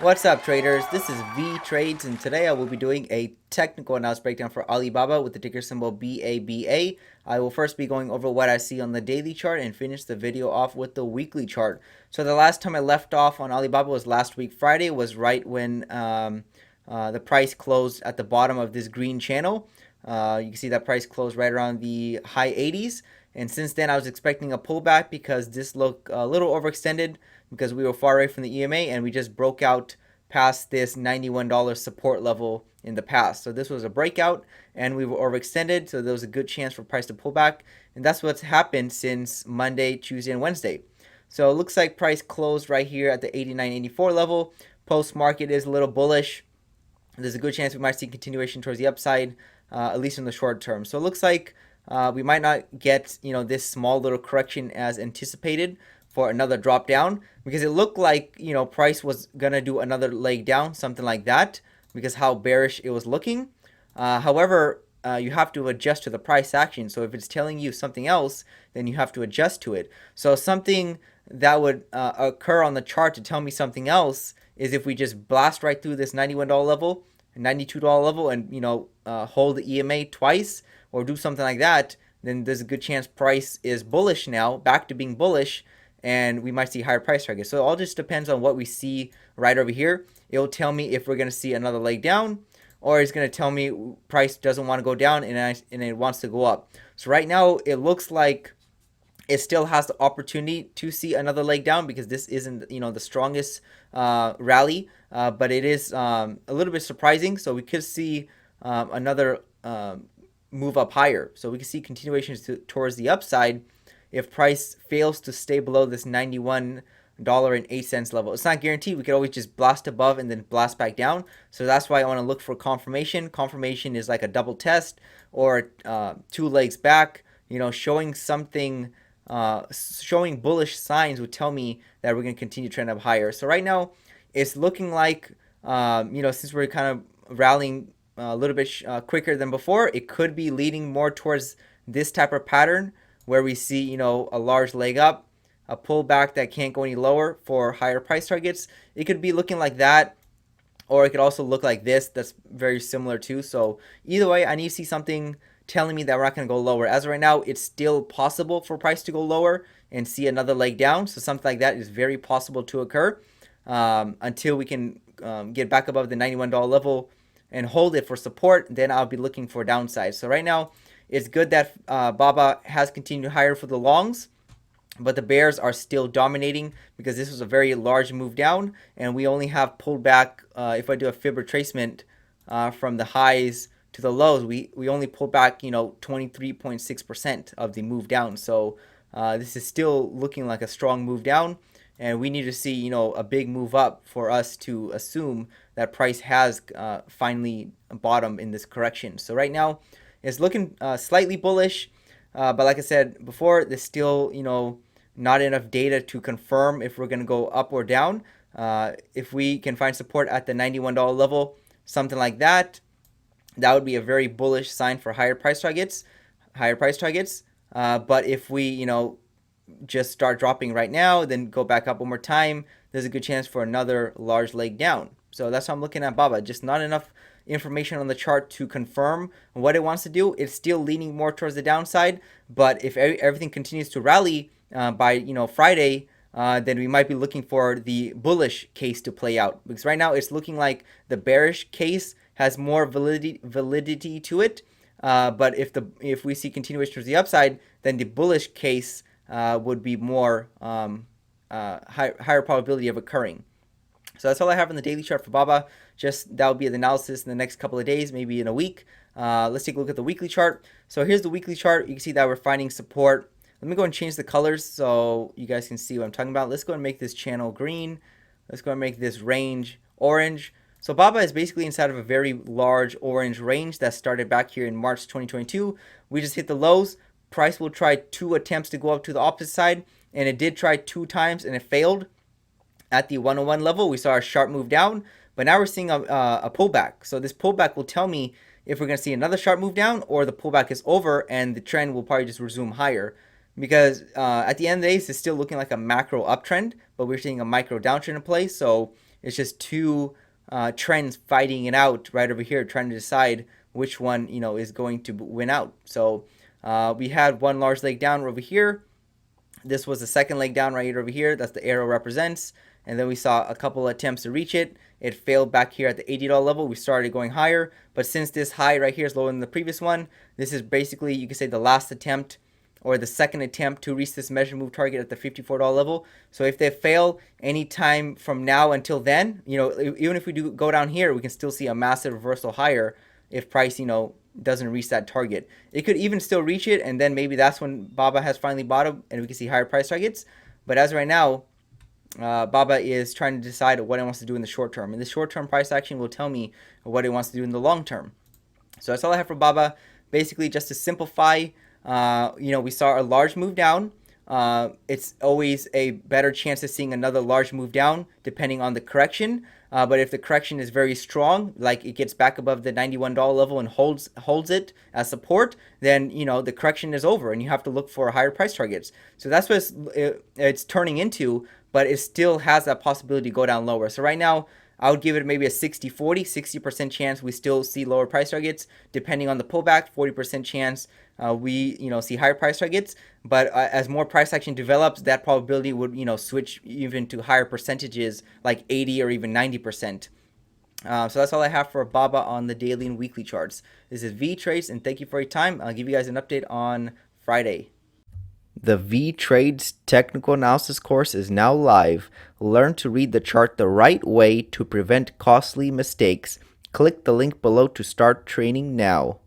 What's up, traders? This is Vee Trades, and today I will be doing a technical analysis breakdown for Alibaba with the ticker symbol BABA. I will first be going over what I see on the daily chart and finish the video off with the weekly chart. So the last time I left off on Alibaba was last week Friday, was right when the price closed at the bottom of this green channel. You can see that price closed right around the high 80s. And since then, I was expecting a pullback because this looked a little overextended because we were far away from the EMA and we just broke out past this $91 support level in the past. So this was a breakout and we were overextended. So there was a good chance for price to pull back. And that's what's happened since Monday, Tuesday, and Wednesday. So it looks like price closed right here at the 89.84 level. Post market is a little bullish. There's a good chance we might see continuation towards the upside, at least in the short term. So it looks like we might not get this small little correction as anticipated for another drop down, because it looked like price was gonna do another leg down, something like that, because how bearish it was looking. However, you have to adjust to the price action. So if it's telling you something else, then you have to adjust to it. So something that would occur on the chart to tell me something else is if we just blast right through this $91 level, $92 level, and hold the EMA twice or do something like that, then there's a good chance price is bullish now, back to being bullish, and we might see higher price targets. So it all just depends on what we see right over here. It will tell me if we're going to see another leg down, or it's going to tell me price doesn't want to go down and it wants to go up. So right now it looks like it still has the opportunity to see another leg down because this isn't the strongest rally, but it is a little bit surprising. So we could see another move up higher. So we can see continuations towards the upside if price fails to stay below this $91.08 level. It's not guaranteed. We could always just blast above and then blast back down. So that's why I want to look for confirmation. Confirmation is like a double test or two legs back. Showing something, showing bullish signs would tell me that we're going to continue trend up higher. So right now, it's looking like since we're kind of rallying a little bit quicker than before, it could be leading more towards this type of pattern where we see a large leg up, a pullback that can't go any lower for higher price targets. It could be looking like that, or it could also look like this. That's very similar too. So either way, I need to see something telling me that we're not going to go lower. As of right now, it's still possible for price to go lower and see another leg down. So something like that is very possible to occur until we can get back above the $91 level and hold it for support. Then I'll be looking for downside. So right now, it's good that BABA has continued higher for the longs, but the bears are still dominating because this was a very large move down, and we only have pulled back. If I do a fib retracement from the highs to the lows, we only pulled back 23.6% of the move down. So this is still looking like a strong move down, and we need to see a big move up for us to assume that price has finally bottomed in this correction. So right now, it's looking slightly bullish, but like I said before, there's still not enough data to confirm if we're going to go up or down. If we can find support at the $91 level, something like that, that would be a very bullish sign for higher price targets. But if we just start dropping right now, then go back up one more time, there's a good chance for another large leg down. So that's how I'm looking at BABA. Just not enough information on the chart to confirm what it wants to do. It's still leaning more towards the downside, but if everything continues to rally by Friday, then we might be looking for the bullish case to play out, because right now it's looking like the bearish case has more validity to it. But if we see continuation towards the upside, then the bullish case would be more higher probability of occurring. So that's all I have on the daily chart for BABA. Just that will be the analysis in the next couple of days, maybe in a week. Let's take a look at the weekly chart. So here's the weekly chart. You can see that we're finding support. Let me go and change the colors so you guys can see what I'm talking about. Let's go and make this channel green. Let's go and make this range orange. So BABA is basically inside of a very large orange range that started back here in March 2022. We just hit the lows. Price will try 2 attempts to go up to the opposite side, and it did try 2 times and it failed. At the 101 level, we saw a sharp move down, but now we're seeing a pullback. So this pullback will tell me if we're going to see another sharp move down or the pullback is over and the trend will probably just resume higher. Because at the end of the day, it's still looking like a macro uptrend, but we're seeing a micro downtrend in place. So It's just two trends fighting it out right over here, trying to decide which one, is going to win out. So we had one large leg down over here. This was the second leg down right over here. That's the arrow represents. And then we saw a couple attempts to reach it. It failed back here at the $80 level. We started going higher. But since this high right here is lower than the previous one, this is basically, you could say, the last attempt or the second attempt to reach this measure move target at the $54 level. So if they fail any time from now until then, even if we do go down here, we can still see a massive reversal higher if price, doesn't reach that target. It could even still reach it, and then maybe that's when Baba has finally bottomed and we can see higher price targets. But as of right now, Baba is trying to decide what it wants to do in the short term. And the short term price action will tell me what it wants to do in the long term. So that's all I have for Baba. Basically, just to simplify, we saw a large move down. It's always a better chance of seeing another large move down depending on the correction. But if the correction is very strong, like it gets back above the $91 level and holds it as support, then the correction is over and you have to look for higher price targets. So that's what it's turning into, but it still has that possibility to go down lower. So right now, I would give it maybe a 60-40, 60% chance we still see lower price targets. Depending on the pullback, 40% chance we see higher price targets. But as more price action develops, that probability would switch even to higher percentages, like 80 or even 90%. So that's all I have for Baba on the daily and weekly charts. This is Vee Trades, and thank you for your time. I'll give you guys an update on Friday. The Vee Trades technical analysis course is now live. Learn to read the chart the right way to prevent costly mistakes. Click the link below to start training now.